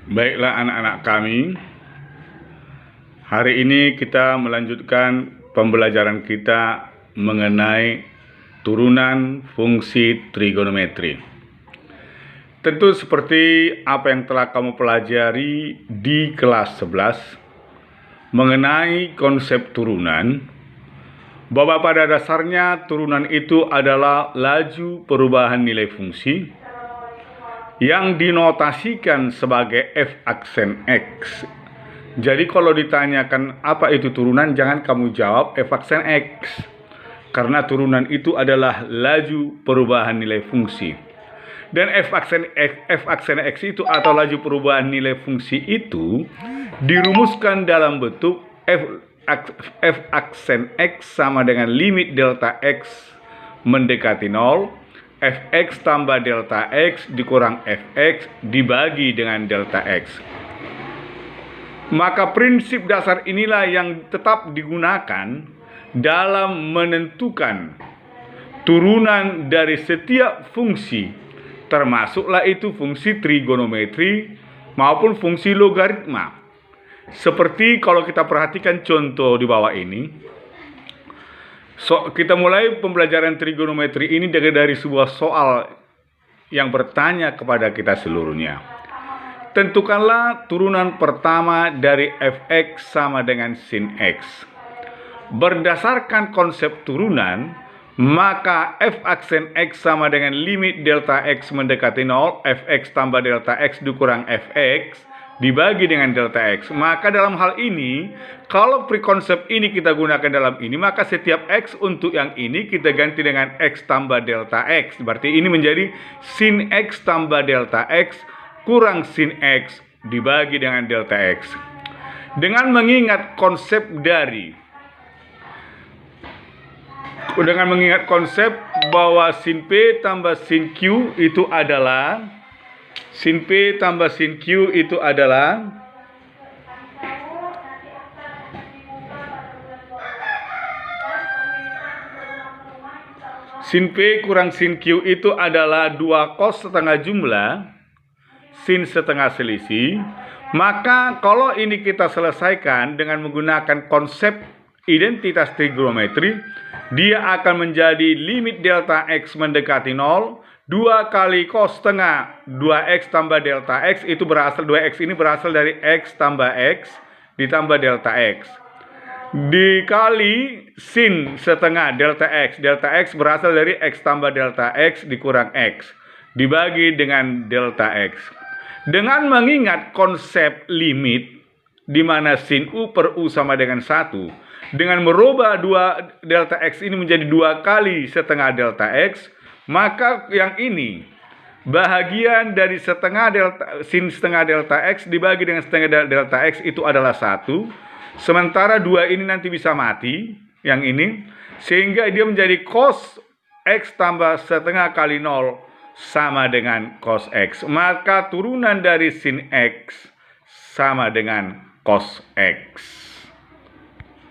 Baiklah anak-anak kami, hari ini kita melanjutkan pembelajaran kita mengenai turunan fungsi trigonometri. Tentu seperti apa yang telah kamu pelajari di kelas 11 mengenai konsep turunan, bahwa pada dasarnya turunan itu adalah laju perubahan nilai fungsi yang dinotasikan sebagai f aksen x. Jadi kalau ditanyakan apa itu turunan, jangan kamu jawab f aksen x, karena turunan itu adalah laju perubahan nilai fungsi. Dan f aksen x itu atau laju perubahan nilai fungsi itu dirumuskan dalam bentuk f aksen x sama dengan limit delta x mendekati 0, fx tambah delta x dikurang fx dibagi dengan delta x. Maka prinsip dasar inilah yang tetap digunakan dalam menentukan turunan dari setiap fungsi, termasuklah itu fungsi trigonometri maupun fungsi logaritma. Seperti kalau kita perhatikan contoh di bawah ini. Kita mulai pembelajaran trigonometri ini dari sebuah soal yang bertanya kepada kita seluruhnya. Tentukanlah turunan pertama dari fx sama dengan sin x. Berdasarkan konsep turunan, maka f aksen x sama dengan limit delta x mendekati 0, fx tambah delta x dikurang fx dibagi dengan delta x. Maka dalam hal ini, kalau prekonsep ini kita gunakan dalam ini, maka setiap x untuk yang ini kita ganti dengan x tambah delta x. Berarti ini menjadi sin x tambah delta x kurang sin x dibagi dengan delta x. Dengan mengingat konsep bahwa sin P tambah sin Q itu adalah sin P tambah sin Q itu adalah sin P kurang sin Q itu adalah 2 cos setengah jumlah sin setengah selisih. Maka kalau ini kita selesaikan dengan menggunakan konsep identitas trigonometri, dia akan menjadi limit delta x mendekati 0, 2 kali cos setengah 2x tambah delta x, itu berasal 2x ini berasal dari x tambah x ditambah delta x, dikali sin setengah delta x berasal dari x tambah delta x dikurang x dibagi dengan delta x. Dengan mengingat konsep limit di mana sin u per u sama dengan 1, dengan merubah delta x ini menjadi 2 kali setengah delta x, maka yang ini bahagian dari sin setengah delta x dibagi dengan setengah delta x itu adalah 1. Sementara 2 ini nanti bisa mati, yang ini, sehingga dia menjadi cos x tambah setengah kali 0 sama dengan cos x. Maka turunan dari sin x sama dengan cos x.